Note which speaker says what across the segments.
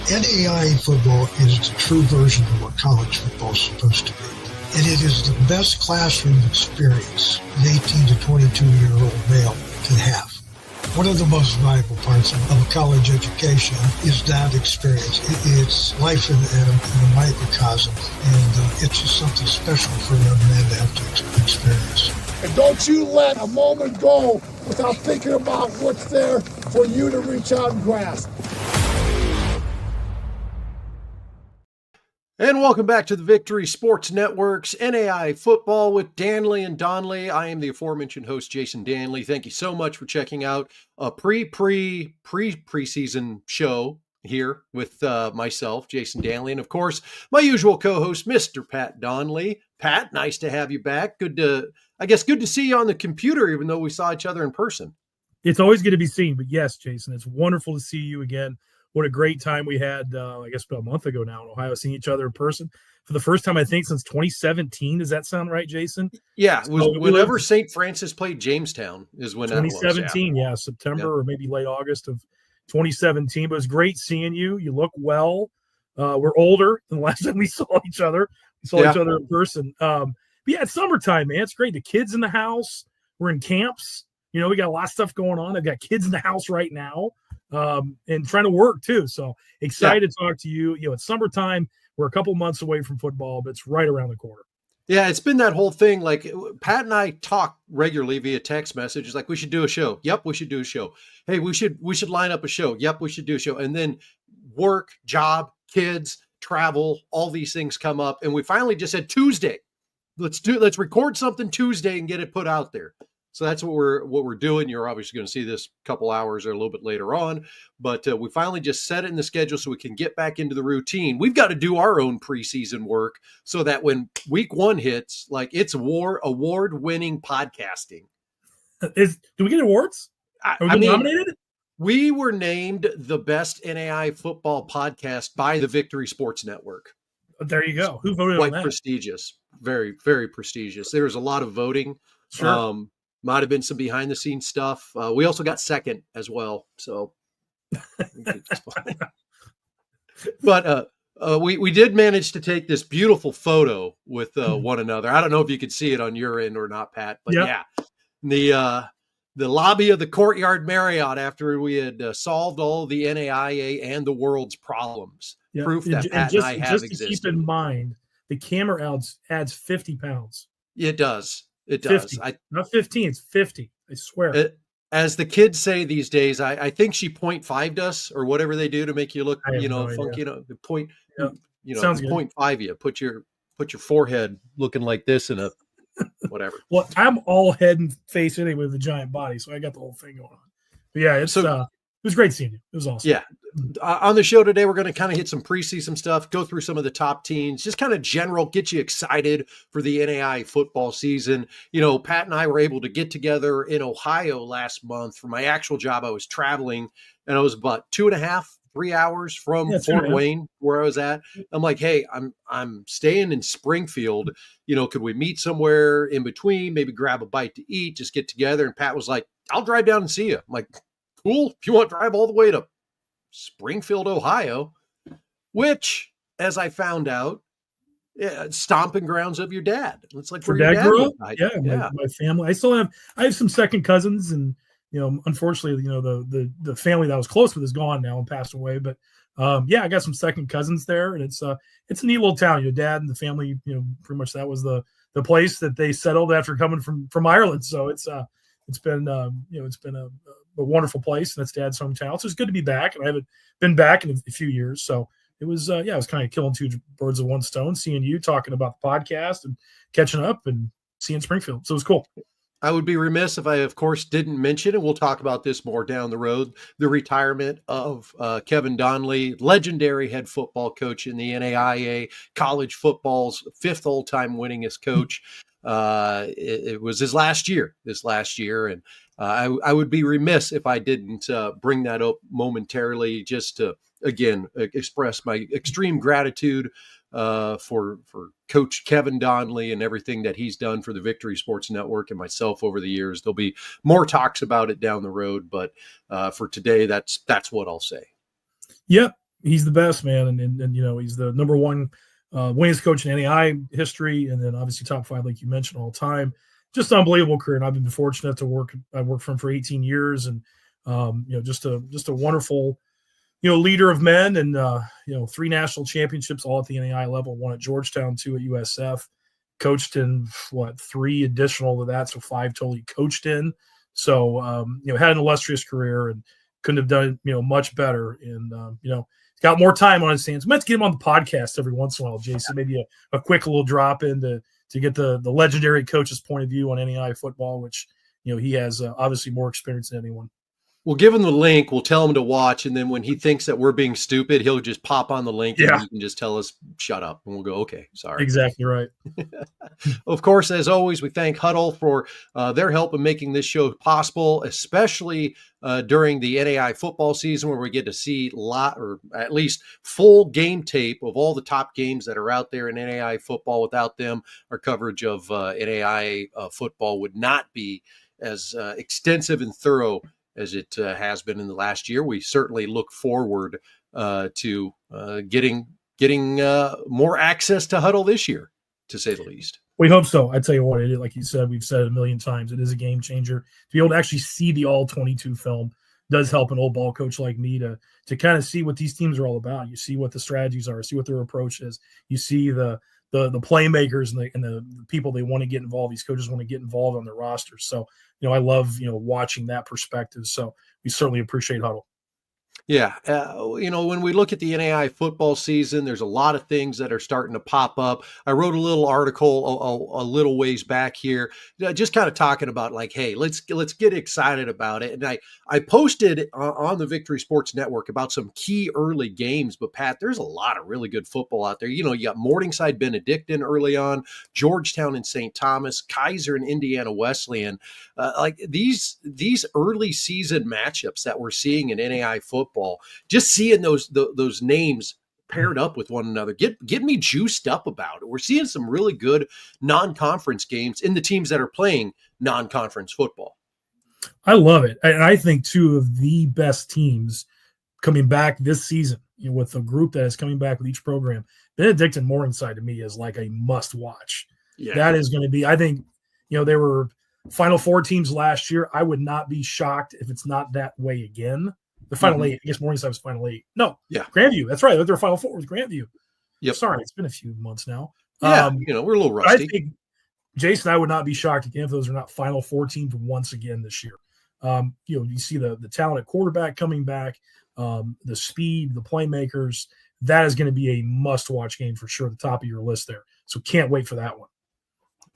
Speaker 1: NAIA football is the true version of what college football is supposed to be. And it is the best classroom experience an 18 to 22-year-old male can have. One of the most valuable parts of a college education is that experience. It's life in a microcosm, and it's just something special for young men to have to experience.
Speaker 2: And don't you let a moment go without thinking about what's there for you to reach out and grasp.
Speaker 3: And welcome back to the Victory Sports Network's NAIA Football with Dannelly and Donley. I am the aforementioned host, Jason Dannelly. Thank you so much for checking out a preseason show here with myself, Jason Dannelly, and of course, my usual co-host, Mr. Pat Donley. Pat, nice to have you back. Good to see you on the computer, even though we saw each other in person.
Speaker 4: It's always good to be seen, but yes, Jason, it's wonderful to see you again. What a great time we had, I guess about a month ago now in Ohio, seeing each other in person for the first time, I think, since 2017. Does that sound right, Jason?
Speaker 3: Yeah, it was whenever St. Francis played Jamestown is when
Speaker 4: 2017, yeah, September or maybe late August of 2017. But it was great seeing you. You look well. We're older than the last time we saw each other. We saw each other in person. But yeah, it's summertime, man. It's great. The kids in the house. We're in camps. You know, we got a lot of stuff going on. I've got kids in the house right now. And trying to work too. So excited to talk to you. You know, it's summertime. We're a couple months away from football, but it's right around the corner.
Speaker 3: Yeah, it's been that whole thing. Like Pat and I talk regularly via text messages. Like, we should do a show. Yep, we should do a show. Hey, we should line up a show. Yep, we should do a show. And then work, job, kids, travel, all these things come up. And we finally just said Tuesday. Let's record something Tuesday and get it put out there. So that's what we're doing. You're obviously going to see this a couple hours or a little bit later on, but we finally just set it in the schedule so we can get back into the routine. We've got to do our own preseason work so that when week one hits, like, it's award-winning podcasting.
Speaker 4: Do we get awards? Are we nominated?
Speaker 3: We were named the best NAIA football podcast by the Victory Sports Network.
Speaker 4: There you go. Who voted on that?
Speaker 3: Quite prestigious. Very, very prestigious. There was a lot of voting.
Speaker 4: Sure.
Speaker 3: Might have been some behind the scenes stuff. We also got second as well. So, but we did manage to take this beautiful photo with one another. I don't know if you could see it on your end or not, Pat, but yeah, the lobby of the Courtyard Marriott after we had solved all the NAIA and the world's problems. Yep. Proof that Pat and I have existed.
Speaker 4: Just to keep in mind, the camera adds 50 pounds.
Speaker 3: It does. It does.
Speaker 4: 50. Not 15, it's 50. I swear.
Speaker 3: As the kids say these days, I think she 0.5'd us or whatever they do to make you look, funky, the point,
Speaker 4: Sounds
Speaker 3: 0.5 you. Put your forehead looking like this in a whatever.
Speaker 4: Well, I'm all head and face anyway with a giant body, so I got the whole thing going on. But yeah, it was great seeing you. It was awesome.
Speaker 3: Yeah. On the show today, we're going to kind of hit some preseason stuff, go through some of the top teams, just kind of general, get you excited for the NAIA football season. You know, Pat and I were able to get together in Ohio last month. For my actual job, I was traveling, and I was about 2.5-3 hours from Fort Wayne, where I was at. I'm like, hey, I'm staying in Springfield. You know, could we meet somewhere in between, maybe grab a bite to eat, just get together? And Pat was like, I'll drive down and see you. I'm like, cool. If you want to drive all the way to Springfield, Ohio, which, as I found out, stomping grounds of your dad. It's like
Speaker 4: where your dad grew up. My family. I have some second cousins, and unfortunately, the family that I was close with is gone now and passed away. But I got some second cousins there, and it's a neat little town. Your dad and the family, pretty much that was the place that they settled after coming from Ireland. So it's been a wonderful place, and it's Dad's hometown. So it's good to be back, and I haven't been back in a few years. So it was, it was kind of killing two birds with one stone, seeing you, talking about the podcast and catching up and seeing Springfield. So it was cool.
Speaker 3: I would be remiss if I, of course, didn't mention, and we'll talk about this more down the road, the retirement of Kevin Donley, legendary head football coach in the NAIA, college football's 5th all-time winningest coach. It was his last year this last year. And I would be remiss if I didn't bring that up momentarily, just to, again, express my extreme gratitude for Coach Kevin Donley and everything that he's done for the Victory Sports Network and myself over the years. There'll be more talks about it down the road, but for today, that's what I'll say.
Speaker 4: Yep. He's the best, man, and he's the number one winningest coach in NAI history, and then obviously top 5, like you mentioned, all time. Just unbelievable career, and I've been fortunate to work. I worked for him for 18 years, and just a wonderful leader of men, and 3 national championships all at the NAI level, 1 at Georgetown, 2 at USF. Coached in 3 additional to that, so 5 total he coached in. So had an illustrious career and couldn't have done much better. And got more time on his hands. Meant to get him on the podcast every once in a while, Jason. Maybe a quick little drop in to get the legendary coach's point of view on NAI football, which he has obviously more experience than anyone.
Speaker 3: We'll give him the link. We'll tell him to watch. And then when he thinks that we're being stupid, he'll just pop on the link and he can just tell us, shut up. And we'll go, okay, sorry.
Speaker 4: Exactly right.
Speaker 3: Of course, as always, we thank Huddle for their help in making this show possible, especially during the NAI football season, where we get to see or at least full game tape of all the top games that are out there in NAI football. Without them, our coverage of NAI football would not be as extensive and thorough as it has been in the last year. We certainly look forward to getting more access to Huddle this year, to say the least.
Speaker 4: We hope so. I tell you what, like you said, we've said it a million times, it is a game changer. To be able to actually see the all-22 film does help an old ball coach like me to kind of see what these teams are all about. You see what the strategies are, see what their approach is. You see the playmakers and the people they want to get involved. These coaches want to get involved on their rosters. So, I love, watching that perspective. So we certainly appreciate Huddle.
Speaker 3: Yeah. When we look at the NAI football season, there's a lot of things that are starting to pop up. I wrote a little article a little ways back here, just kind of talking about like, hey, let's get excited about it. And I posted on the Victory Sports Network about some key early games, but Pat, there's a lot of really good football out there. You got Morningside Benedictine early on, Georgetown and St. Thomas, Kaiser and Indiana Wesleyan. Like these early season matchups that we're seeing in NAI football, just seeing those names paired up with one another, get me juiced up about it. We're seeing some really good non-conference games in the teams that are playing non-conference football.
Speaker 4: I love it. And I think 2 of the best teams coming back this season, with the group that is coming back with each program, Benedictine Morningside to me is like a must watch. Yeah. That is going to be, I think, they were Final Four teams last year. I would not be shocked if it's not that way again. The Final 8, I guess Morningside was Final 8. No, Grandview. That's right. They're Final Four with Grandview.
Speaker 3: Yep.
Speaker 4: Sorry, it's been a few months now.
Speaker 3: Yeah, we're a little rusty.
Speaker 4: I think, Jason, I would not be shocked again if those are not Final Four teams once again this year. You see the talent at quarterback coming back, the speed, the playmakers. That is going to be a must-watch game for sure at the top of your list there. So can't wait for that one.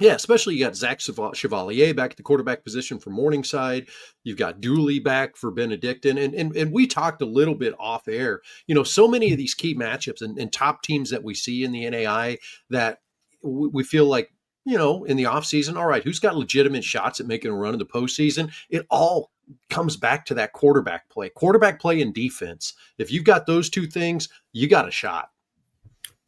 Speaker 3: Yeah, especially you got Zach Chevalier back at the quarterback position for Morningside. You've got Dooley back for Benedictine. And we talked a little bit off air. So many of these key matchups and top teams that we see in the NAI that we feel like, in the offseason, all right, who's got legitimate shots at making a run in the postseason? It all comes back to that quarterback play and defense. If you've got those 2 things, you got a shot.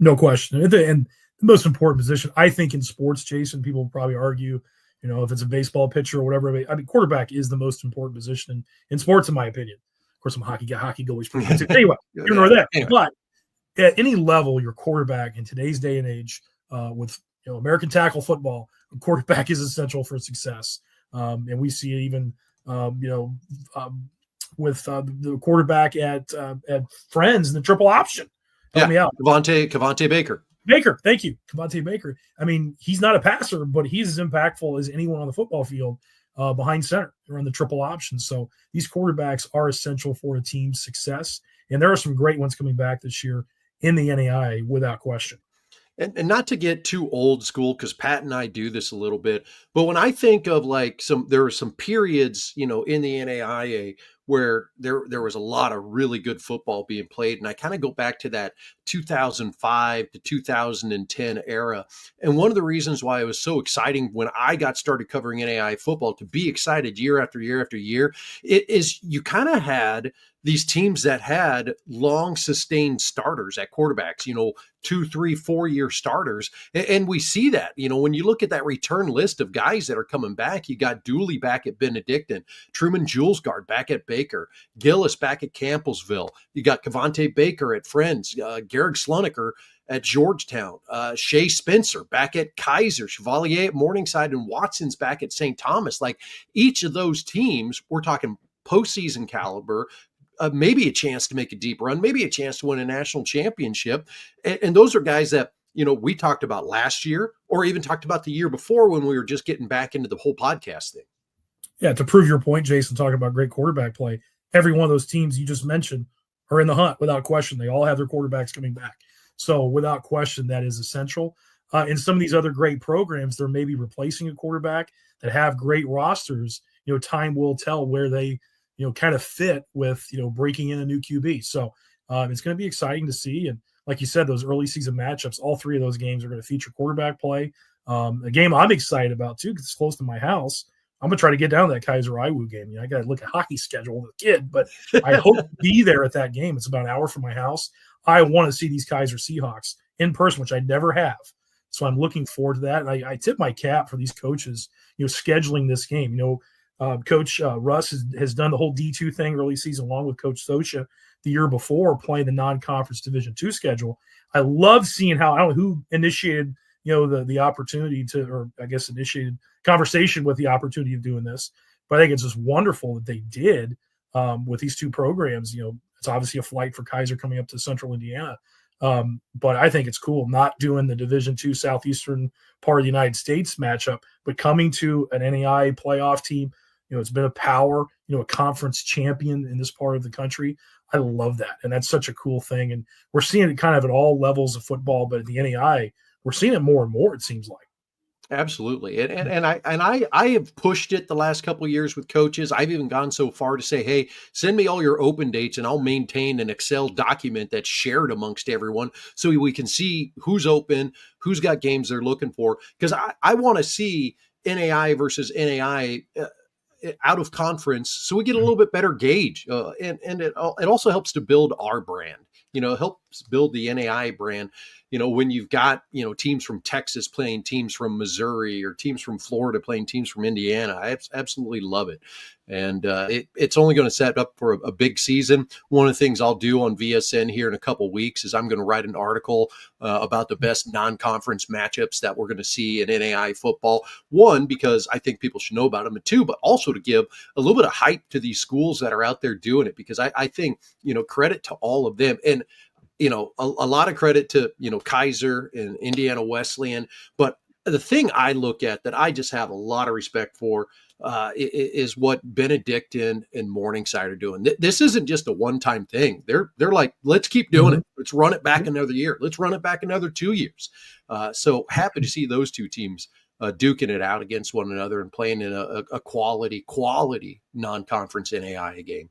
Speaker 4: No question. And the most important position, I think, in sports, Jason, people will probably argue, if it's a baseball pitcher or whatever. I mean, quarterback is the most important position in sports, in my opinion. Of course, I'm a hockey guy. Hockey goalies pretty good. Anyway, you know that. Anyway. But at any level, your quarterback in today's day and age, with American tackle football, a quarterback is essential for success. And we see it even, with the quarterback at Friends in the triple option. Help me out.
Speaker 3: Cavante Baker.
Speaker 4: Thank you. Cavante Baker. I mean, he's not a passer, but he's as impactful as anyone on the football field behind center. They're on the triple option. So these quarterbacks are essential for a team's success. And there are some great ones coming back this year in the NAIA without question.
Speaker 3: And not to get too old school, because Pat and I do this a little bit, but when I think of there are some periods, in the NAIA where there was a lot of really good football being played. And I kind of go back to that 2005 to 2010 era. And one of the reasons why it was so exciting when I got started covering NAIA football, to be excited year after year after year, it is you kind of had these teams that had long sustained starters at quarterbacks, 2, 3, 4 year starters. And we see that, when you look at that return list of guys that are coming back, you got Dooley back at Benedictine, Truman Julesgaard back at Baylor. Baker, Gillis back at Campbellsville. You got Cavante Baker at Friends, Garrick Sloneker at Georgetown, Shea Spencer back at Kaiser, Chevalier at Morningside, and Watson's back at St. Thomas. Like each of those teams, we're talking postseason caliber, maybe a chance to make a deep run, maybe a chance to win a national championship. And those are guys that, we talked about last year or even talked about the year before when we were just getting back into the whole podcast thing.
Speaker 4: Yeah, to prove your point, Jason, talking about great quarterback play, every one of those teams you just mentioned are in the hunt without question. They all have their quarterbacks coming back. So without question, that is essential. In some of these other great programs, they're maybe replacing a quarterback that have great rosters. Time will tell where they, kind of fit with, breaking in a new QB. So it's going to be exciting to see. And like you said, those early season matchups, all three of those games are going to feature quarterback play. A game I'm excited about too, because it's close to my house. I'm going to try to get down to that Kaiser Iwu game. I got to look at hockey schedule as a kid, but I hope to be there at that game. It's about an hour from my house. I want to see these Kaiser Seahawks in person, which I never have. So I'm looking forward to that. And I tip my cap for these coaches, scheduling this game. Coach Russ has done the whole D2 thing early season along with Coach Sosha the year before, playing the non-conference Division II schedule. I love seeing how, I don't know who initiated, the opportunity to, or I guess initiated conversation with the opportunity of doing this. But I think it's just wonderful that they did with these two programs. It's obviously a flight for Kaiser coming up to Central Indiana. But I think it's cool not doing the Division II Southeastern part of the United States matchup, but coming to an NAIA playoff team. It's been a power, a conference champion in this part of the country. I love that. And that's such a cool thing. And we're seeing it kind of at all levels of football, but at the NAIA, we're seeing it more and more, it seems like.
Speaker 3: Absolutely. And I have pushed it the last couple of years with coaches. I've even gone so far to say, hey, send me all your open dates and I'll maintain an Excel document that's shared amongst everyone so we can see who's open, who's got games they're looking for. Because I want to see NAI versus NAI out of conference so we get a little bit better gauge. And it also helps to build our brand. It helps build the NAI brand. When you've got, teams from Texas playing teams from Missouri or teams from Florida playing teams from Indiana, I absolutely love it. And it's only going to set up for a big season. One of the things I'll do on VSN here in a couple of weeks is I'm going to write an article about the best non-conference matchups that we're going to see in NAI football. One, because I think people should know about them, and two, but also to give a little bit of hype to these schools that are out there doing it, because I think, credit to all of them. And a lot of credit to, Kaiser and Indiana Wesleyan. But the thing I look at that I just have a lot of respect for is what Benedictine and Morningside are doing. This isn't just a one-time thing. They're like, let's keep doing it. Let's run it back another year. Let's run it back another 2 years. So happy to see those two teams duking it out against one another and playing in a quality non-conference NAIA game.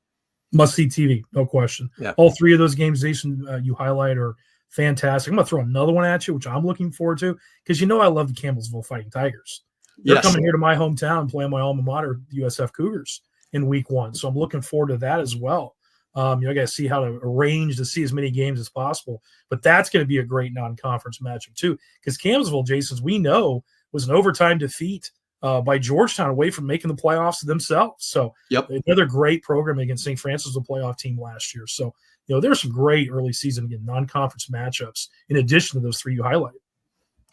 Speaker 4: Must-see TV, no question.
Speaker 3: Yeah.
Speaker 4: All three of those games, Jason, you highlight are fantastic. I'm going to throw another one at you, which I'm looking forward to, because I love the Campbellsville Fighting Tigers. They're coming here to my hometown and playing my alma mater, the USF Cougars, in week 1. So I'm looking forward to that as well. I got to see how to arrange to see as many games as possible. But that's going to be a great non-conference matchup too, because Campbellsville, Jason, as we know, was an overtime defeat by Georgetown away from making the playoffs themselves. So another great program against St. Francis, the playoff team last year. So, there's some great early season, again, non-conference matchups in addition to those three you highlighted.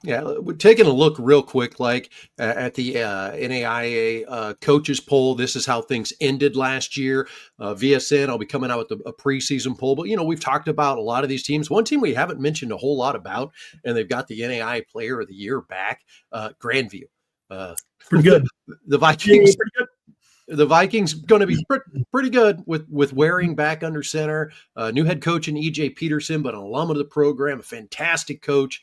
Speaker 3: Yeah, we're taking a look real quick, at the NAIA coaches poll. This is how things ended last year. VSN, I'll be coming out with a preseason poll. But, we've talked about a lot of these teams. One team we haven't mentioned a whole lot about, and they've got the NAIA Player of the Year back, Grandview.
Speaker 4: Pretty good.
Speaker 3: The Vikings.
Speaker 4: Yeah, pretty good.
Speaker 3: The Vikings going to be pretty good with Waring back under center. New head coach in EJ Peterson, but an alum of the program, a fantastic coach.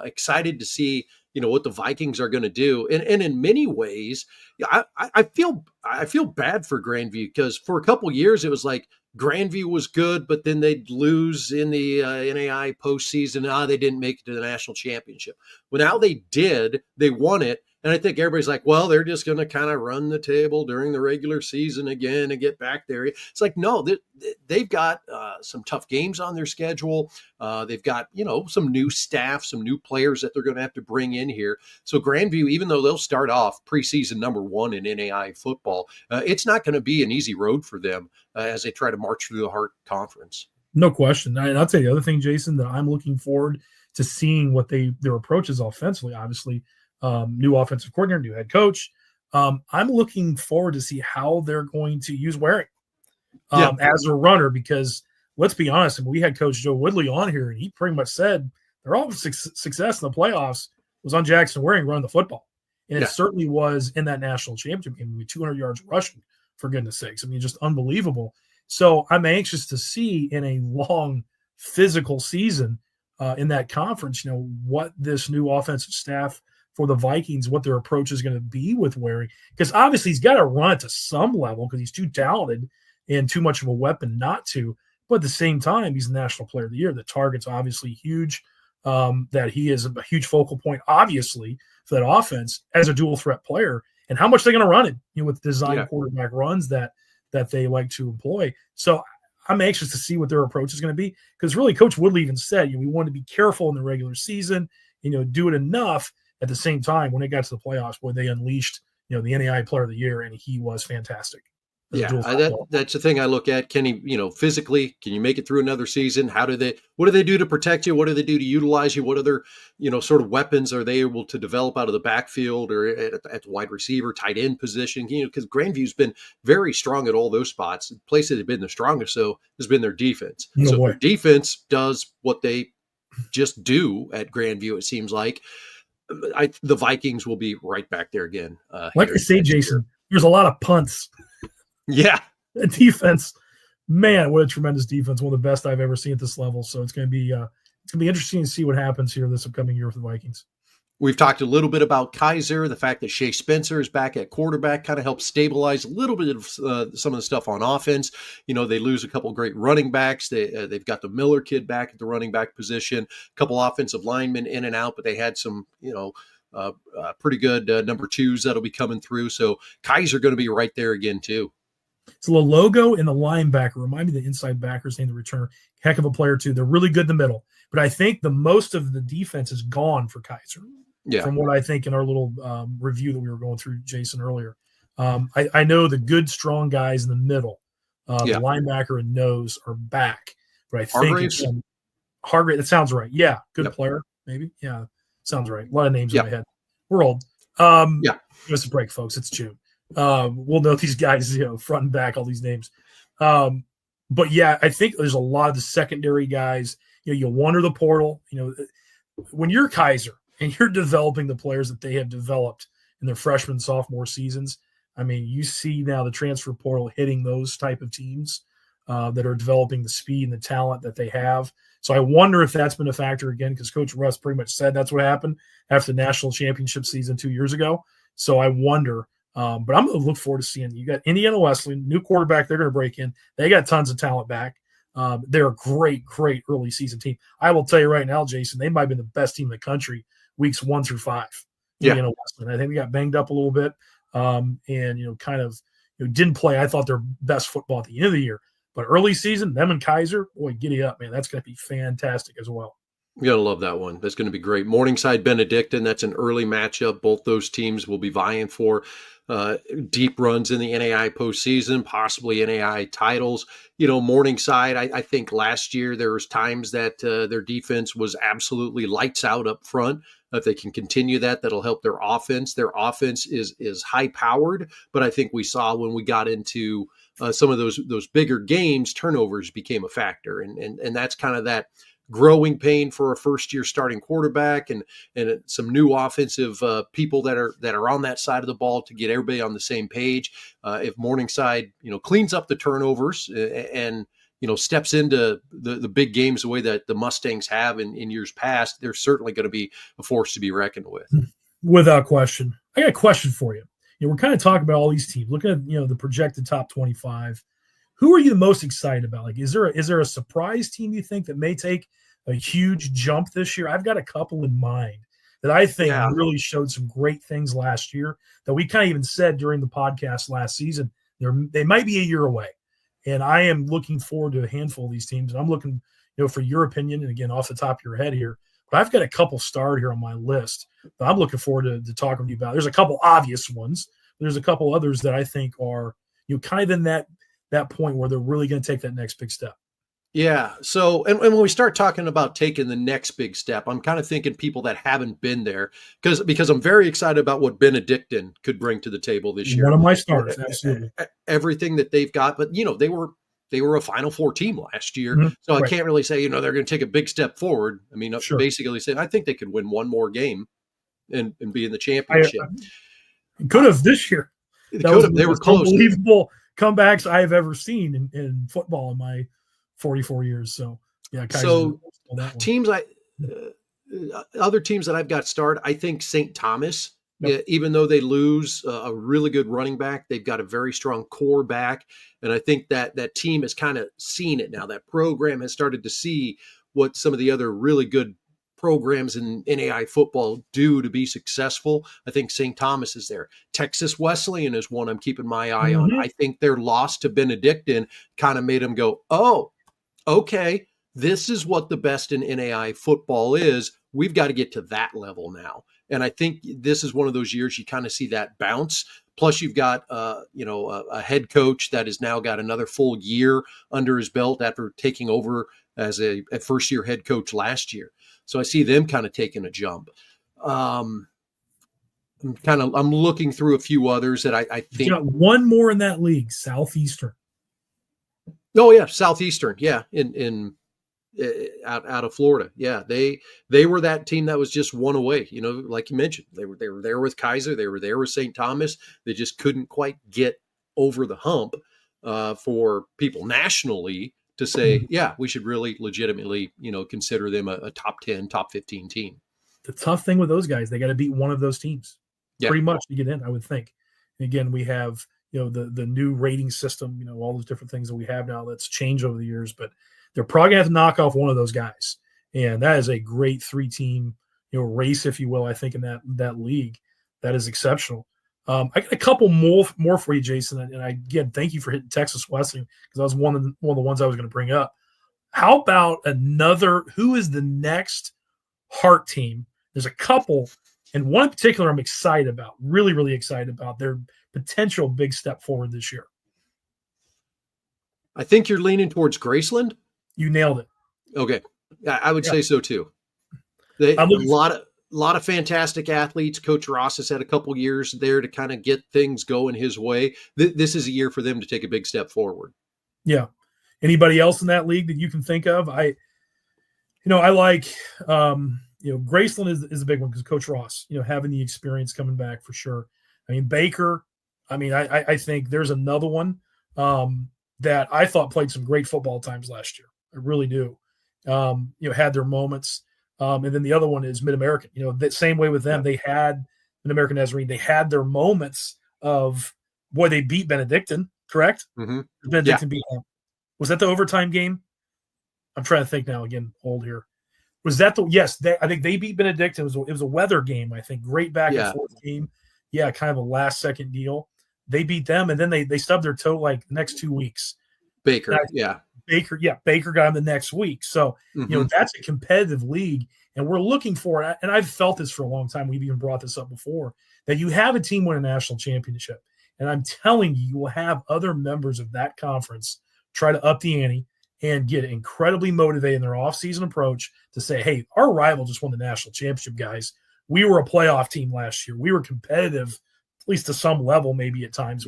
Speaker 3: Excited to see what the Vikings are going to do. And in many ways, I feel bad for Grandview, because for a couple of years it was like Grandview was good, but then they'd lose in the NAIA postseason. They didn't make it to the national championship. Well, now they did. They won it. And I think everybody's like, well, they're just going to kind of run the table during the regular season again and get back there. It's like, no, they've got some tough games on their schedule. They've got, some new staff, some new players that they're going to have to bring in here. So Grandview, even though they'll start off preseason number 1 in NAIA football, it's not going to be an easy road for them as they try to march through the Hart Conference.
Speaker 4: No question. And I'll tell you the other thing, Jason, that I'm looking forward to seeing what their approach is offensively. Obviously, new offensive coordinator, new head coach. I'm looking forward to see how they're going to use Waring as a runner, because let's be honest, we had Coach Joe Woodley on here, and he pretty much said their all success in the playoffs was on Jackson Waring running the football. And it certainly was in that national championship game. 200 yards rushing, for goodness sakes. Just unbelievable. So I'm anxious to see in a long physical season in that conference, what this new offensive staff for the Vikings, what their approach is going to be with Waring. Because obviously he's got to run it to some level because he's too talented and too much of a weapon not to. But at the same time, he's the National Player of the Year. The target's obviously huge, that he is a huge focal point, obviously, for that offense as a dual threat player. And how much they're going to run it, with design quarterback runs that they like to employ. So I'm anxious to see what their approach is going to be, because really Coach Woodley even said, we want to be careful in the regular season, do it enough. At the same time, when it got to the playoffs, boy, they unleashed, the NAIA Player of the Year, and he was fantastic.
Speaker 3: That's the thing I look at. Can he, physically, can you make it through another season? What do they do to protect you? What do they do to utilize you? What other, sort of weapons are they able to develop out of the backfield or at the wide receiver, tight end position? Because Grandview's been very strong at all those spots. The place that has been the strongest, has been their defense. If their defense does what they just do at Grandview, it seems like, the Vikings will be right back there again.
Speaker 4: Like I say, Jason, there's a lot of punts.
Speaker 3: Yeah.
Speaker 4: The defense, man, what a tremendous defense. One of the best I've ever seen at this level. So it's going to be interesting to see what happens here this upcoming year for the Vikings.
Speaker 3: We've talked a little bit about Kaiser. The fact that Shea Spencer is back at quarterback kind of helps stabilize a little bit of some of the stuff on offense. They lose a couple great running backs. They've got the Miller kid back at the running back position, a couple offensive linemen in and out, but they had some, pretty good number 2s that'll be coming through. So Kaiser going to be right there again too.
Speaker 4: So the logo and the linebacker remind me of the inside backers named the returner. Heck of a player too. They're really good in the middle, but I think the most of the defense is gone for Kaiser. Yeah. From what I think in our little review that we were going through, Jason, earlier. I know the good, strong guys in the middle, the linebacker and nose are back, but I think Hargrave. That sounds right. Yeah, good player, maybe. Yeah, sounds right. A lot of names in my head. We're old. Give us a break, folks. It's June. We'll know these guys, front and back, all these names. But yeah, I think there's a lot of the secondary guys. You wonder the portal. When you're Kaiser and you're developing the players that they have developed in their freshman, sophomore seasons, you see now the transfer portal hitting those type of teams that are developing the speed and the talent that they have. So I wonder if that's been a factor again, because Coach Russ pretty much said that's what happened after the national championship season 2 years ago. So I wonder. But I'm going to look forward to seeing. You got Indiana Wesleyan, new quarterback. They're going to break in. They got tons of talent back. They're a great, great early season team. I will tell you right now, Jason, they might have been the best team in the country weeks 1 through 5. Indiana Wesleyan. I think they got banged up a little bit, and didn't play. I thought their best football at the end of the year, but early season, them and Kaiser, boy, giddy up, man. That's going to be fantastic as well.
Speaker 3: You gotta love that one. That's going to be great. Morningside Benedictine. That's an early matchup. Both those teams will be vying for deep runs in the NAI postseason, possibly NAI titles. Morningside. I think last year there was times that their defense was absolutely lights out up front. If they can continue that, that'll help their offense. Their offense is high powered, but I think we saw when we got into some of those bigger games, turnovers became a factor, and that's kind of that growing pain for a first-year starting quarterback and some new offensive people that are on that side of the ball to get everybody on the same page. If Morningside, cleans up the turnovers and steps into the big games the way that the Mustangs have in years past, they're certainly going to be a force to be reckoned with.
Speaker 4: Without question. I got a question for you. We're kind of talking about all these teams, looking at the projected top 25. Who are you the most excited about? Like, is there a surprise team you think that may take a huge jump this year? I've got a couple in mind. that I think
Speaker 3: Yeah.
Speaker 4: really showed some great things last year that we kind of even said during the podcast last season. They might be a year away. And I am looking forward to a handful of these teams. And I'm looking, for your opinion, and again, off the top of your head here, but I've got a couple starred here on my list that I'm looking forward to talking to you about. There's a couple obvious ones. There's a couple others that I think are, kind of in that point where they're really going to take that next big step.
Speaker 3: Yeah. So, and when we start talking about taking the next big step, I'm kind of thinking people that haven't been there because I'm very excited about what Benedictine could bring to the table this year.
Speaker 4: One of my stars, absolutely.
Speaker 3: Everything that they've got, but they were a Final Four team last year, so I can't really say they're going to take a big step forward. I mean, basically saying I think they could win one more game and be in the championship.
Speaker 4: Could have this year.
Speaker 3: They were close.
Speaker 4: Unbelievable comebacks I have ever seen in football in my 44 years. So yeah.
Speaker 3: Teams other teams that I've got started, I think St. Thomas, even though they lose a really good running back, they've got a very strong core back. And I think that team has kind of seen it now. That program has started to see what some of the other really good programs in NAIA football do to be successful. I think St. Thomas is there. Texas Wesleyan is one I'm keeping my eye on. I think their loss to Benedictine kind of made them go, oh, okay, this is what the best in NAIA football is. We've got to get to that level now. And I think this is one of those years you kind of see that bounce. Plus, you've got a head coach that has now got another full year under his belt after taking over as a first-year head coach last year. So I see them kind of taking a jump. I'm looking through a few others that I think.
Speaker 4: You got one more in that league, Southeastern.
Speaker 3: Oh yeah, Southeastern. Yeah, in out of Florida. Yeah, they were that team that was just one away. Like you mentioned, they were there with Kaiser. They were there with St. Thomas. They just couldn't quite get over the hump for people nationally to say, yeah, we should really legitimately, consider them a top 10, top 15 team.
Speaker 4: The tough thing with those guys, they got to beat one of those teams pretty much to get in, I would think. And again, we have, the new rating system, all those different things that we have now that's changed over the years, but they're probably going to have to knock off one of those guys. And that is a great 3-team, race, if you will, I think in that league. That is exceptional. I got a couple more for you, Jason. And again, thank you for hitting Texas Wesleyan because that was one of the ones I was going to bring up. How about who is the next Heart team? There's a couple, and one in particular I'm excited about, really, really excited about their potential big step forward this year.
Speaker 3: I think you're leaning towards Graceland.
Speaker 4: You nailed it.
Speaker 3: Okay. I would say so too. A lot of fantastic athletes. Coach Ross has had a couple years there to kind of get things going his way. This is a year for them to take a big step forward.
Speaker 4: Yeah. Anybody else in that league that you can think of? I like, Graceland is a big one because Coach Ross, having the experience coming back for sure. I mean, Baker, I think there's another one that I thought played some great football times last year. I really do. Had their moments. And then the other one is Mid-American. That same way with them, they had Mid-American Nazarene. They had their moments of, boy, they beat Benedictine, correct?
Speaker 3: Mm-hmm.
Speaker 4: Benedictine beat them. Was that the overtime game? I'm trying to think now, again, old here. Was that I think they beat Benedictine. It was a weather game, I think. Great back and forth game. Yeah, kind of a last-second deal. They beat them, and then they stubbed their toe like the next 2 weeks.
Speaker 3: Baker
Speaker 4: Baker got him the next week. So, that's a competitive league, and we're looking for it. And I've felt this for a long time. We've even brought this up before, that you have a team win a national championship. And I'm telling you, you will have other members of that conference try to up the ante and get incredibly motivated in their offseason approach to say, hey, our rival just won the national championship, guys. We were a playoff team last year. We were competitive, at least to some level, maybe at times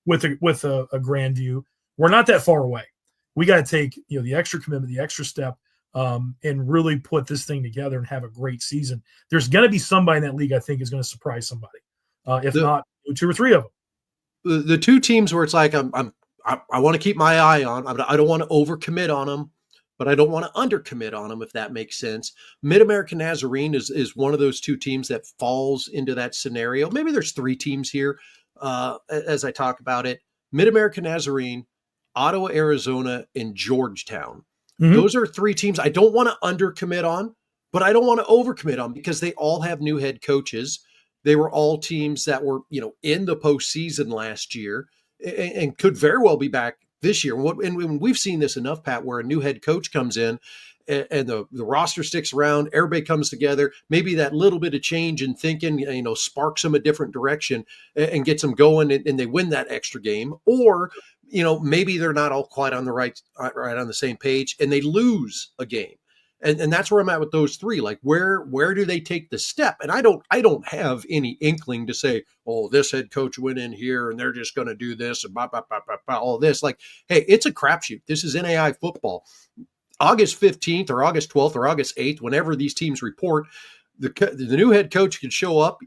Speaker 4: with a grand view. We're not that far away. We got to take the extra commitment, the extra step, and really put this thing together and have a great season. There's going to be somebody in that league I think is going to surprise somebody, if not 2 or 3 of them.
Speaker 3: The two teams where it's like I want to keep my eye on. I don't want to overcommit on them, but I don't want to undercommit on them, if that makes sense. Mid-American Nazarene is one of those two teams that falls into that scenario. Maybe there's 3 teams here as I talk about it. Mid-American Nazarene, Ottawa, Arizona, and Georgetown. Mm-hmm. Those are 3 teams I don't want to undercommit on, but I don't want to overcommit them because they all have new head coaches. They were all teams that were, in the postseason last year and could very well be back this year. And we've seen this enough, Pat, where a new head coach comes in and the roster sticks around, everybody comes together, maybe that little bit of change in thinking, sparks them a different direction and gets them going, and they win that extra game. Or, maybe they're not all quite on the right on the same page and they lose a game. And that's where I'm at with those three. Like, where do they take the step? And I don't have any inkling to say, oh, this head coach went in here and they're just going to do this and all this. Like, hey, it's a crapshoot. This is NAI football. August 15th or August 12th or August 8th, whenever these teams report, the new head coach could show up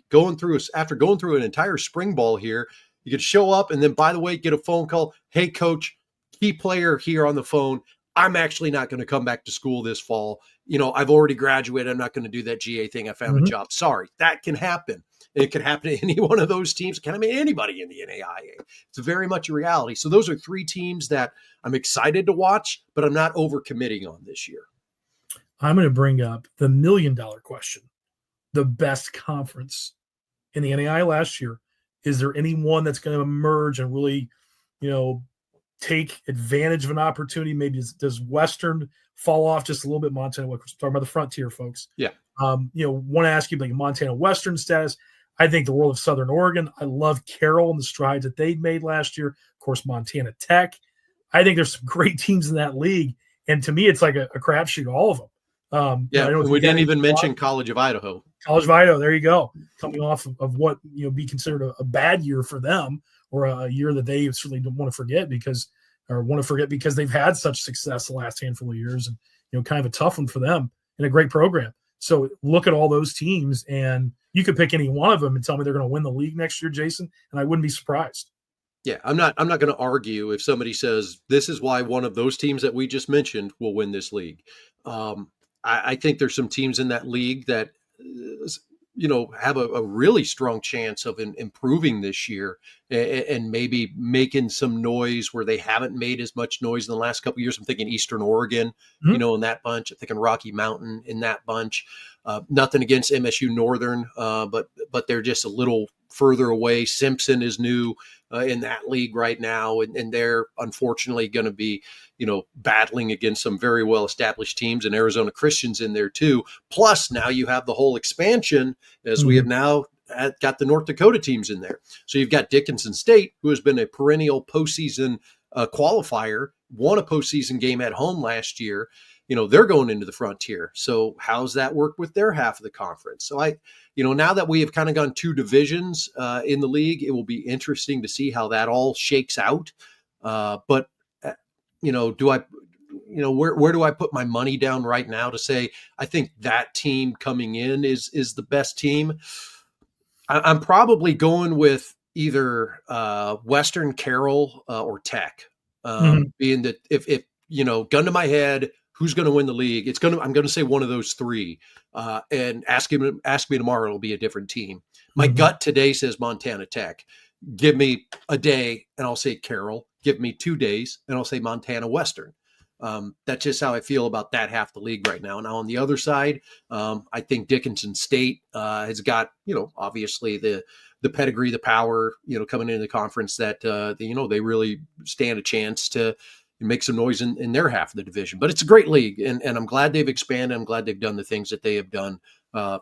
Speaker 3: after going through an entire spring ball here. You could show up and then, by the way, get a phone call. Hey, coach, key player here on the phone. I'm actually not going to come back to school this fall. I've already graduated. I'm not going to do that GA thing. I found a job. Sorry. That can happen. It could happen to any one of those teams. It can happen to anybody in the NAIA. It's very much a reality. So those are three teams that I'm excited to watch, but I'm not overcommitting on this year.
Speaker 4: I'm going to bring up the $1 million question. The best conference in the NAIA last year. Is there anyone that's going to emerge and really, take advantage of an opportunity? Maybe does Western fall off just a little bit? Montana, we're talking about the frontier, folks.
Speaker 3: Yeah.
Speaker 4: Want to ask you like Montana Western status. I think the world of Southern Oregon. I love Carroll and the strides that they made last year. Of course, Montana Tech. I think there's some great teams in that league. And to me, it's like a crapshoot, all of them.
Speaker 3: We didn't even mention College of Idaho.
Speaker 4: College of Idaho, there you go. Coming off of what be considered a bad year for them, or a year that they certainly don't want to forget because they've had such success the last handful of years, and kind of a tough one for them and a great program. So look at all those teams, and you could pick any one of them and tell me they're going to win the league next year, Jason, and I wouldn't be surprised.
Speaker 3: Yeah, I'm not going to argue if somebody says this is why one of those teams that we just mentioned will win this league. I think there's some teams in that league that have a really strong chance of improving this year and maybe making some noise where they haven't made as much noise in the last couple of years. I'm thinking Eastern Oregon, in that bunch. I'm thinking Rocky Mountain in that bunch. Nothing against MSU Northern, but they're just a little further away. Simpson is new in that league right now, and they're unfortunately going to be, battling against some very well-established teams, and Arizona Christian's in there too. Plus, now you have the whole expansion as we have now got the North Dakota teams in there. So you've got Dickinson State, who has been a perennial postseason qualifier, won a postseason game at home last year. They're going into the Frontier. So how's that work with their half of the conference? So now that we have kind of gone two divisions in the league, it will be interesting to see how that all shakes out. But where do I put my money down right now to say I think that team coming in is the best team? I'm probably going with either Western, Carroll, or Tech. Being that if gun to my head, who's going to win the league? I'm going to say one of those three, and ask me tomorrow. It'll be a different team. My gut today says Montana Tech. Give me a day and I'll say Carroll. Give me 2 days and I'll say Montana Western. That's just how I feel about that half the league right now. Now on the other side, I think Dickinson State has got, obviously the pedigree, the power, coming into the conference that, they really stand a chance to make some noise in their half of the division. But it's a great league, and I'm glad they've expanded. I'm glad they've done the things that they have done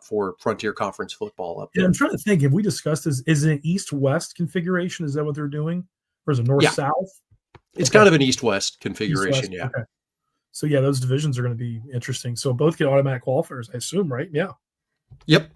Speaker 3: for Frontier Conference football up there.
Speaker 4: Yeah, I'm trying to think. Have we discussed this? Is it an East-West configuration? Is that what they're doing? Or is it North-South?
Speaker 3: It's kind of an East-West configuration,
Speaker 4: East-West, okay. So, those divisions are going to be interesting. So both get automatic qualifiers, I assume, right? Yeah.
Speaker 3: Yep.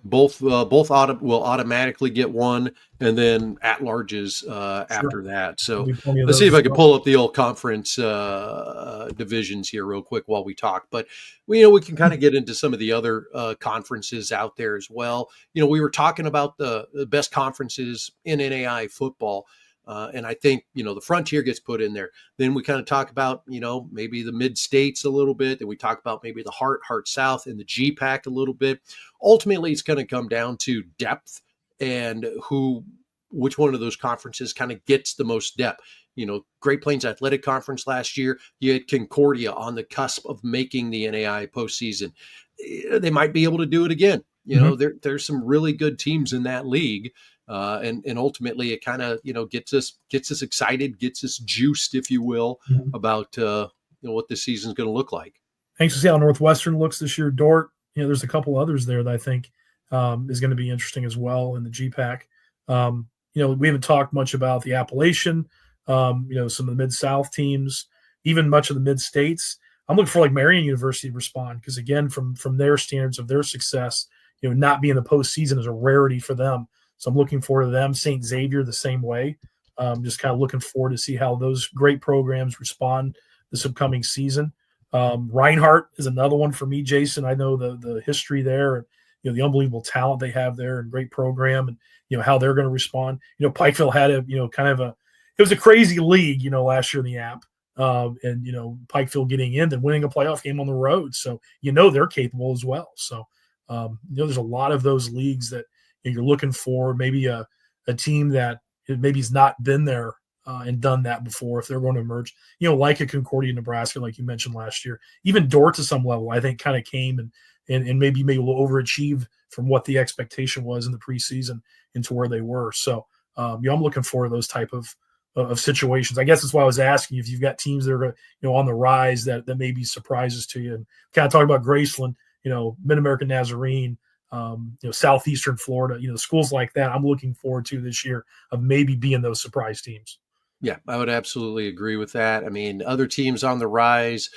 Speaker 3: Both will automatically get one, and then at-larges after that. So let's see if I can pull up the old conference divisions here real quick while we talk. But we can kind of get into some of the other conferences out there as well. We were talking about the best conferences in NAI football. And I think, the Frontier gets put in there. Then we kind of talk about, maybe the mid-states a little bit. Then we talk about maybe the Heart South, and the GPAC a little bit. Ultimately, it's going to come down to depth and which one of those conferences kind of gets the most depth. Great Plains Athletic Conference last year. You had Concordia on the cusp of making the NAIA postseason. They might be able to do it again. There's some really good teams in that league. And ultimately it kind of, gets us excited, gets us juiced, if you will, about, what this season's going to look like.
Speaker 4: Anxious to see how Northwestern looks this year. Dort, there's a couple others there that I think is going to be interesting as well in the GPAC. We haven't talked much about the Appalachian, some of the Mid-South teams, even much of the Mid-States. I'm looking for like Marion University to respond because, again, from their standards of their success, not being in the postseason is a rarity for them. So I'm looking forward to them. St. Xavier the same way. Just kind of looking forward to see how those great programs respond this upcoming season. Reinhardt is another one for me, Jason. I know the history there and the unbelievable talent they have there and great program and how they're going to respond. Pikeville had it was a crazy league, last year in the app. And Pikeville getting in and winning a playoff game on the road. So they're capable as well. So there's a lot of those leagues that you're looking for, maybe a team that maybe has not been there and done that before if they're going to emerge, like a Concordia, Nebraska, like you mentioned last year. Even Dort to some level, I think, kind of came and maybe a little overachieved from what the expectation was in the preseason into where they were. So I'm looking forward to those type of situations. I guess that's why I was asking if you've got teams that are on the rise that may be surprises to you. And kind of talking about Graceland, Mid-American Nazarene, Southeastern Florida, schools like that I'm looking forward to this year of maybe being those surprise teams.
Speaker 3: Yeah, I would absolutely agree with that. I mean, other teams on the rise,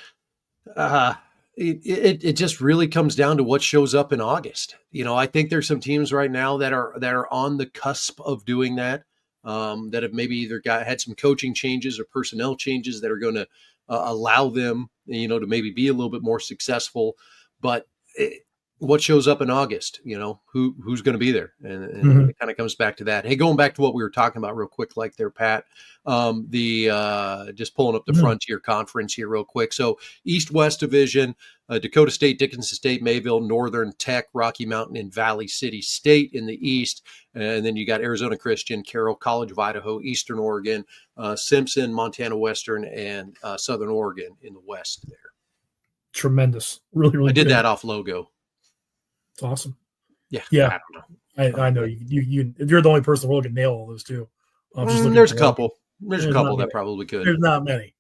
Speaker 3: it just really comes down to what shows up in August. I think there's some teams right now that are on the cusp of doing that, that have maybe either had some coaching changes or personnel changes that are going to allow them, to maybe be a little bit more successful. But what shows up in August, who's going to be there. And it kind of comes back to that. Hey, going back to what we were talking about real quick, like there, Pat, just pulling up the Frontier Conference here real quick. So East-West Division, Dakota State, Dickinson State, Mayville, Northern, Tech, Rocky Mountain, and Valley City State in the East. And then you got Arizona Christian, Carroll, College of Idaho, Eastern Oregon, Simpson, Montana Western, and Southern Oregon in the West there.
Speaker 4: Tremendous. Really, really
Speaker 3: I did
Speaker 4: good.
Speaker 3: that off logo.
Speaker 4: It's awesome.
Speaker 3: Yeah.
Speaker 4: I don't know. I know you're the only person we're looking to nail all those too.
Speaker 3: There's a couple. There's a couple that probably could.
Speaker 4: There's not many.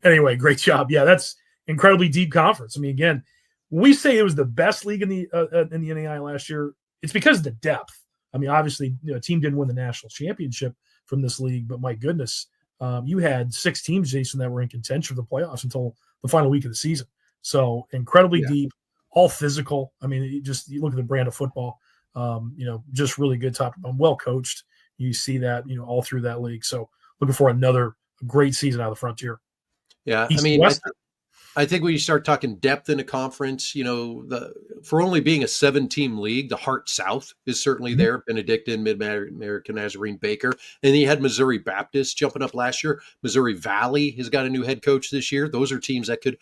Speaker 4: Anyway, great job. Yeah, that's incredibly deep conference. I mean, again, when we say it was the best league in the NAIA last year, it's because of the depth. I mean, obviously, a team didn't win the national championship from this league, but my goodness, you had 6 teams, Jason, that were in contention for the playoffs until the final week of the season. So incredibly deep. All physical. I mean, you look at the brand of football, just really good top. Well coached. You see that, all through that league. So looking for another great season out of the Frontier.
Speaker 3: Yeah. I think when you start talking depth in a conference, for only being a 7-team league, the Heart South is certainly there. Benedictine, Mid-American Nazarene, Baker. And then you had Missouri Baptist jumping up last year. Missouri Valley has got a new head coach this year. Those are teams that could,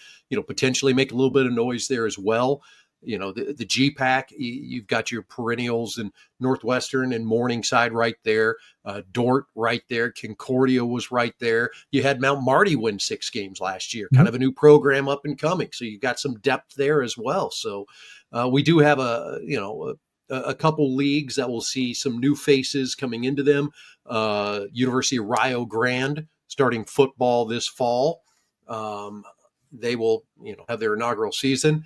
Speaker 3: potentially make a little bit of noise there as well. The GPAC, you've got your perennials and Northwestern and Morningside right there. Dort right there. Concordia was right there. You had Mount Marty win 6 games last year, kind of a new program up and coming. So you've got some depth there as well. So we do have a couple leagues that will see some new faces coming into them. University of Rio Grande starting football this fall. They will, have their inaugural season.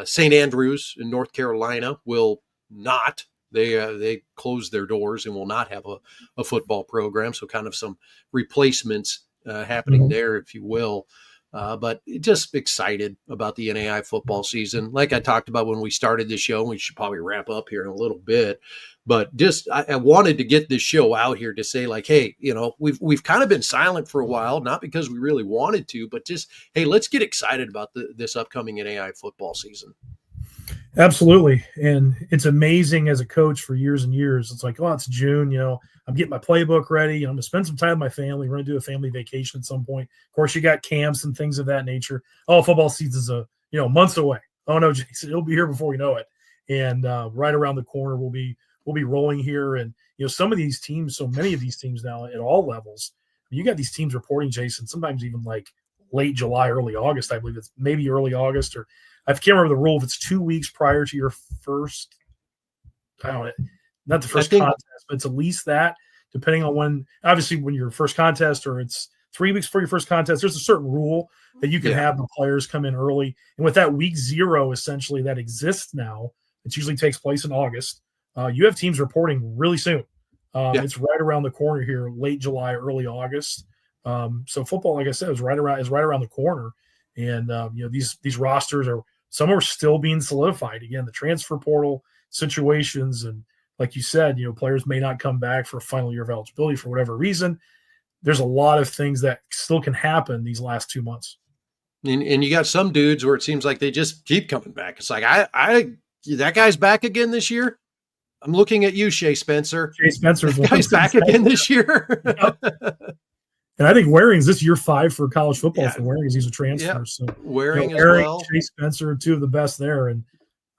Speaker 3: St. Andrews in North Carolina will not. They closed their doors and will not have a football program. So kind of some replacements happening there, if you will. But just excited about the NAIA football season. Like I talked about when we started the show, we should probably wrap up here in a little bit. But just I wanted to get this show out here to say, like, hey, we've kind of been silent for a while, not because we really wanted to, but just, hey, let's get excited about this upcoming NAIA football season.
Speaker 4: Absolutely. And it's amazing as a coach for years and years. It's like, oh, it's June, I'm getting my playbook ready. I'm going to spend some time with my family. We're going to do a family vacation at some point. Of course, you got camps and things of that nature. Oh, football season's months away. Oh no, Jason, it'll be here before we know it. And right around the corner, we'll be rolling here. And, so many of these teams now at all levels, You got these teams reporting, Jason, sometimes even like late July, early August. I believe it's maybe early August, or I can't remember the rule. If it's 2 weeks prior to your first, I don't know, not the first contest, but it's at least that, depending on when, obviously when your first contest, or it's 3 weeks before your first contest, there's a certain rule that you can have the players come in early. And with that week 0, essentially, that exists now, it usually takes place in August. You have teams reporting really soon. It's right around the corner here, late July, early August. So football, like I said, is right around the corner. And these rosters some are still being solidified. Again, the transfer portal situations, and like you said, players may not come back for a final year of eligibility for whatever reason. There's a lot of things that still can happen these last 2 months.
Speaker 3: And you got some dudes where it seems like they just keep coming back. It's like, that guy's back again this year. I'm looking at you, Shea Spencer.
Speaker 4: Shea Spencer's
Speaker 3: guy's back again this year.
Speaker 4: And I think Waring's this year 5 for college football for Waring's. He's a transfer.
Speaker 3: Yeah.
Speaker 4: So
Speaker 3: Waring as well.
Speaker 4: Shea Spencer, 2 of the best there. And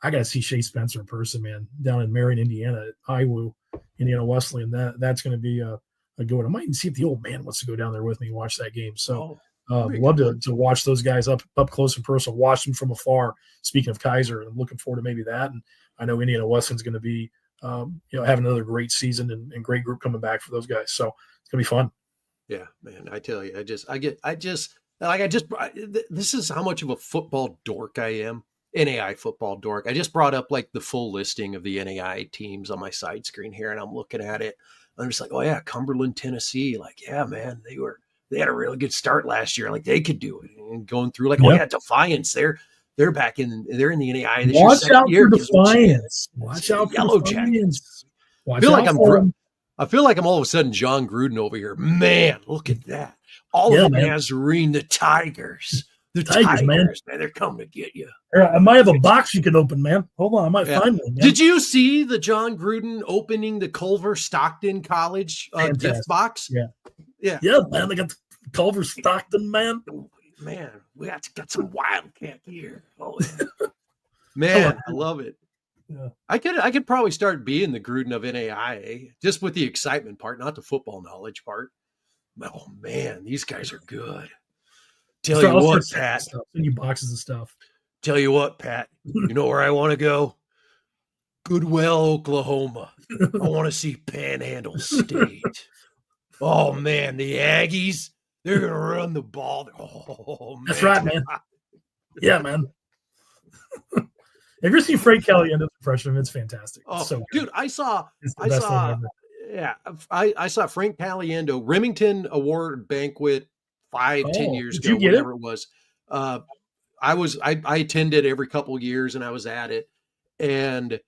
Speaker 4: I got to see Shea Spencer in person, man, down in Marion, Indiana, at IWU, Indiana Wesleyan. That's going to be a good one. I might even see if the old man wants to go down there with me and watch that game. So love to watch those guys up close and personal, watch them from afar. Speaking of Kaiser, I'm looking forward to maybe that. And I know Indiana Wesleyan's going to be, having another great season and great group coming back for those guys. So it's going to be fun.
Speaker 3: Yeah, man. I tell you, this is how much of a football dork I am. NAI football dork. I just brought up like the full listing of the NAI teams on my side screen here, and I'm looking at it. I'm just like, oh yeah, Cumberland, Tennessee. Like, yeah, man, they had a really good start last year. Like they could do it. And going through like, oh yeah, Defiance. They're in the NAI this year.
Speaker 4: Watch out for Defiance. Watch out for Yellow Jackets.
Speaker 3: I feel like I'm all of a sudden John Gruden over here. Man, look at that. All of the Nazarene, the Tigers. The Tigers, man, they're coming to get you.
Speaker 4: I might have a box you can open, man. Hold on, I might find one. Man.
Speaker 3: Did you see the John Gruden opening the Culver Stockton College gift box?
Speaker 4: Yeah, man. They got the Culver Stockton, man.
Speaker 3: Man, we got some Wildcat gear. Oh, yeah. Man, I love it. Yeah. I could probably start being the Gruden of NAIA just with the excitement part, not the football knowledge part. Oh man, these guys are good. Tell you what, Pat.
Speaker 4: Send you boxes of stuff.
Speaker 3: Tell you what, Pat. You know where I want to go? Goodwell, Oklahoma. I want to see Panhandle State. Oh man, the Aggies. They're gonna run the ball. Oh man.
Speaker 4: That's right, man. Yeah, man. Have you ever seen Frank Caliendo's impression? It's fantastic.
Speaker 3: Oh, so dude, I saw Frank Caliendo Remington Award banquet 5-10 years ago, whatever it was. I attended every couple of years and I was at it, and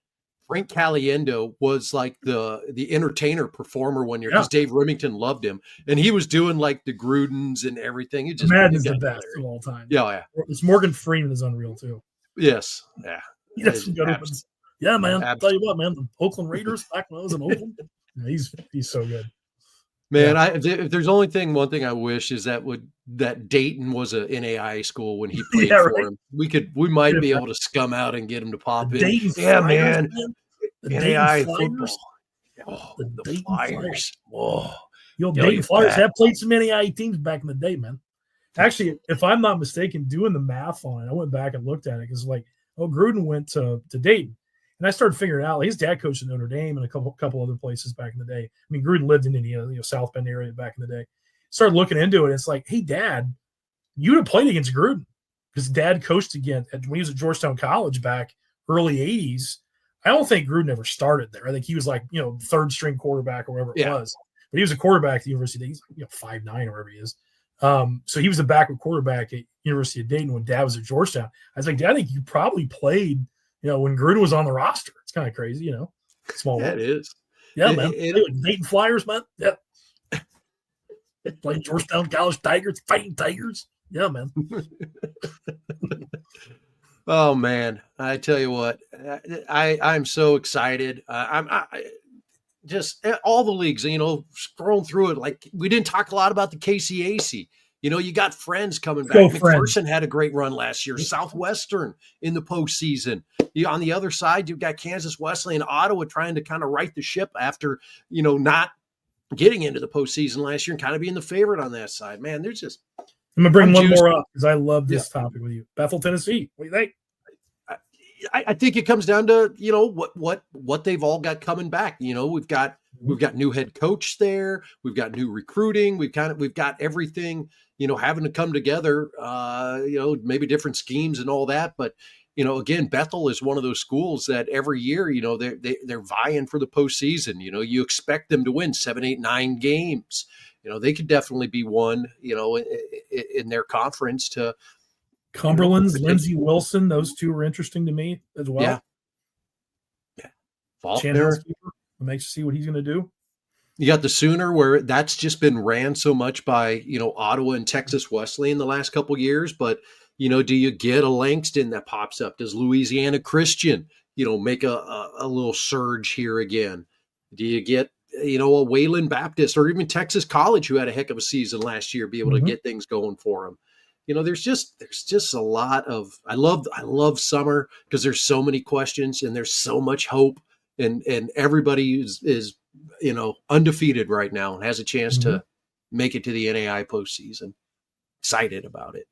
Speaker 3: Frank Caliendo was like the entertainer performer one year because Dave Remington loved him, and he was doing like the Grudens and everything. It just
Speaker 4: Madden's the best of all time.
Speaker 3: Yeah.
Speaker 4: It's Morgan Freeman is unreal too.
Speaker 3: Yes. Yeah.
Speaker 4: He does some good ones. Yeah, man. I'll tell you what, man. The Oakland Raiders back when I was in Oakland. He's so good.
Speaker 3: Man, if there's one thing I wish is that Dayton was a NAIA school when he played for him. We might be able to scum out and get him to pop in.
Speaker 4: Flyers,
Speaker 3: man.
Speaker 4: The
Speaker 3: NAIA
Speaker 4: football.
Speaker 3: Oh, the Flyers. Whoa.
Speaker 4: Dayton Flyers have played some NAIA teams back in the day, man. Actually, if I'm not mistaken, doing the math on it, I went back and looked at it because Gruden went to Dayton. And I started figuring out his dad coached at Notre Dame and a couple other places back in the day. I mean, Gruden lived in Indiana, South Bend area back in the day. Started looking into it. It's like, hey, Dad, you'd have played against Gruden because Dad coached again when he was at Georgetown College back early 80s. I don't think Gruden ever started there. I think he was third string quarterback or whatever it was. But he was a quarterback at the University. He's 5'9" or whatever he is. So he was a backup quarterback at University of Dayton when Dad was at Georgetown. I was like, Dad, I think you probably played when Gruden was on the roster. It's kind of crazy, small.
Speaker 3: Yeah, it is.
Speaker 4: Yeah, man. Dayton Flyers, man. Yeah. Playing Georgetown College Tigers, fighting Tigers. Yeah, man.
Speaker 3: Oh man, I tell you what, I'm so excited. Just all the leagues, scrolling through it. Like we didn't talk a lot about the KCAC. You got Friends coming back. McPherson had a great run last year. Southwestern in the postseason. On the other side, you've got Kansas Wesleyan and Ottawa trying to kind of right the ship after, not getting into the postseason last year and kind of being the favorite on that side. Man, there's just
Speaker 4: I'm gonna bring one
Speaker 3: juiced.
Speaker 4: more up because I love this topic with you. Bethel, Tennessee. What do you think?
Speaker 3: I think it comes down to, you know, what they've all got coming back. You know, we've got new head coach there, we've got new recruiting, we've got everything, you know, having to come together, you know, maybe different schemes and all that. But, you know, again, Bethel is one of those schools that every year, you know, they're vying for the postseason. You know, you expect them to win 7, 8, 9 games. You know, they could definitely be one, you know, in their conference to
Speaker 4: Cumberland's, Lindsey Wilson, those two were interesting to me as well.
Speaker 3: Yeah. Faulkner.
Speaker 4: It makes you see what he's going to do.
Speaker 3: You got the Sooner, where that's just been ran so much by, you know, Ottawa and Texas Wesleyan the last couple of years. But, you know, do you get a Langston that pops up? Does Louisiana Christian, you know, make a little surge here again? Do you get, you know, a Wayland Baptist or even Texas College, who had a heck of a season last year, be able to get things going for them? You know, there's just a lot of, I love summer because there's so many questions and there's so much hope, and everybody is, you know, undefeated right now and has a chance to make it to the NAIA postseason. Excited about it.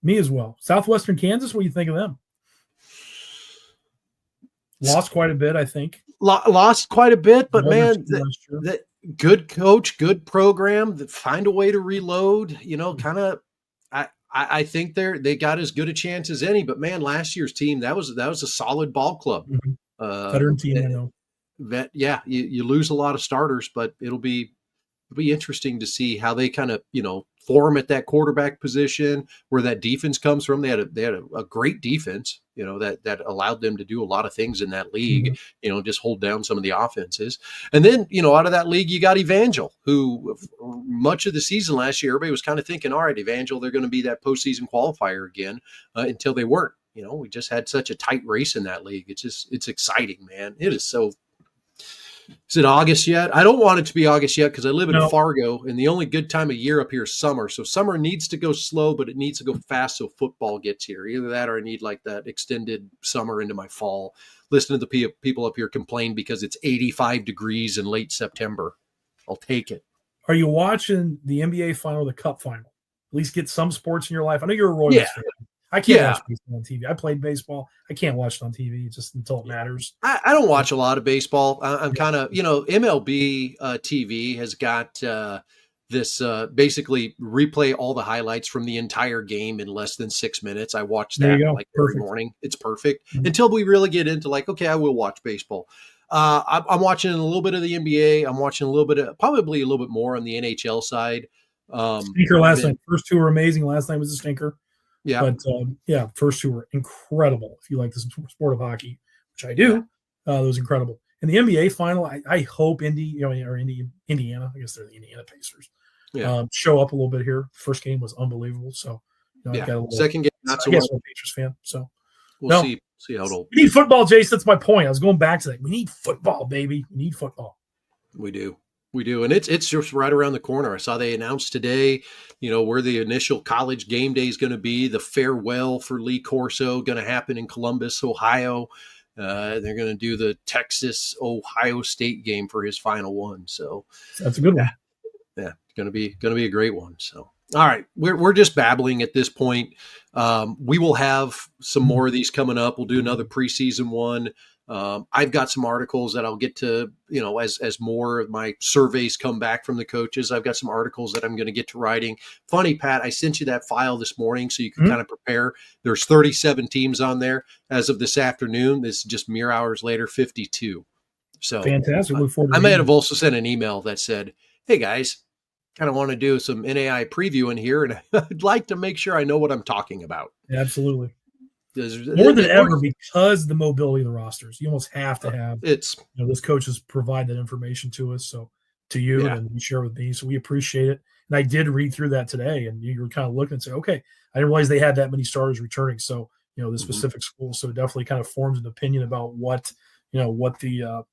Speaker 4: Me as well. Southwestern Kansas, what do you think of them? Lost quite a bit, I think.
Speaker 3: Lost quite a bit, but man, that good coach, good program, that find a way to reload, you know, kind of. I think they got as good a chance as any, but man, last year's team, that was a solid ball club.
Speaker 4: Veteran team, I know.
Speaker 3: You lose a lot of starters, but it'll be interesting to see how they kind of, you know, form at that quarterback position, where that defense comes from. They had a great defense, you know, that allowed them to do a lot of things in that league, you know, just hold down some of the offenses. And then, you know, out of that league, you got Evangel, who much of the season last year, everybody was kind of thinking, all right, Evangel, they're going to be that postseason qualifier again, until they weren't. You know, we just had such a tight race in that league. It's exciting, man. It is so. Is it August yet? I don't want it to be August yet because I live in Fargo, and the only good time of year up here is summer. So summer needs to go slow, but it needs to go fast so football gets here. Either that or I need like that extended summer into my fall. Listening to the people up here complain because it's 85 degrees in late September. I'll take it.
Speaker 4: Are you watching the NBA final, the Cup final? At least get some sports in your life. I know you're a Royals fan. I can't watch baseball on TV. I played baseball. I can't watch it on TV just until it matters.
Speaker 3: I don't watch a lot of baseball. I'm kind of, you know, MLB TV has got this basically replay all the highlights from the entire game in less than 6 minutes. I watch that like every morning. It's perfect until we really get into like, okay, I will watch baseball. I'm watching a little bit of the NBA. I'm watching a little bit of, probably a little bit more on the NHL side.
Speaker 4: Stinker last night. First two were amazing. Last night was a stinker.
Speaker 3: Yeah.
Speaker 4: But first two were incredible. If you like the sport of hockey, which I do, that was incredible. In the NBA final, I hope Indiana, I guess they're the Indiana Pacers, show up a little bit here. First game was unbelievable. So, you know, I've got a little,
Speaker 3: second game, not so
Speaker 4: much.
Speaker 3: much.
Speaker 4: I'm a Pacers fan. So
Speaker 3: we'll see how it'll.
Speaker 4: We need football, Jace. That's my point. I was going back to that. We need football, baby. We need football.
Speaker 3: We do. And it's just right around the corner. I saw they announced today, you know, where the initial college game day is going to be. The farewell for Lee Corso going to happen in Columbus, Ohio. They're going to do the Texas-Ohio State game for his final one. So
Speaker 4: that's a good one.
Speaker 3: Yeah, it's going to be a great one. So, all right, we're just babbling at this point. We will have some more of these coming up. We'll do another preseason one. I've got some articles that I'll get to, you know, as more of my surveys come back from the coaches. I've got some articles that I'm going to get to writing. Funny, Pat, I sent you that file this morning so you can kind of prepare. There's 37 teams on there as of this afternoon. This is just mere hours later, 52. So
Speaker 4: fantastic. Look forward to
Speaker 3: I might have also sent an email that said, hey guys, kind of want to do some NAIA preview in here, and I'd like to make sure I know what I'm talking about.
Speaker 4: Absolutely. More than ever, because the mobility of the rosters, you almost have to have those coaches provide that information to us. So to you and you share with me. So we appreciate it. And I did read through that today, and you were kind of looking and say, okay, I didn't realize they had that many starters returning. So, you know, the specific school. So it definitely kind of forms an opinion about what the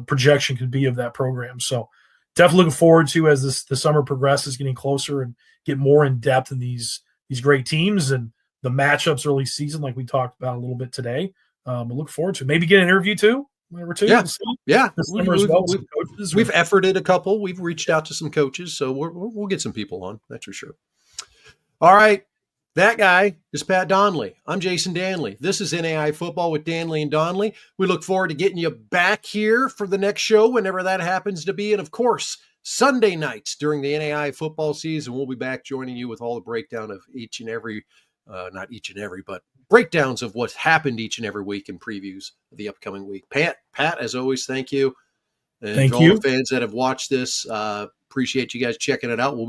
Speaker 4: projection could be of that program. So definitely looking forward to, as the summer progresses, getting closer and get more in depth in these great teams and the matchups early season, like we talked about a little bit today. I look forward to maybe get an interview too. Whatever too.
Speaker 3: Yeah.
Speaker 4: We'll see.
Speaker 3: Yeah.
Speaker 4: This summer as well. Some coaches
Speaker 3: We've efforted a couple. We've reached out to some coaches, so we'll get some people on. That's for sure. All right. That guy is Pat Donley. I'm Jason Dannelly. This is NAIA Football with Dannelly and Donley. We look forward to getting you back here for the next show, whenever that happens to be. And of course, Sunday nights during the NAIA football season, we'll be back joining you with all the breakdown of each and every, not each and every, but breakdowns of what's happened each and every week and previews of the upcoming week. Pat, as always, thank you. And
Speaker 4: thank
Speaker 3: to
Speaker 4: you.
Speaker 3: all the fans that have watched this, appreciate you guys checking it out. We'll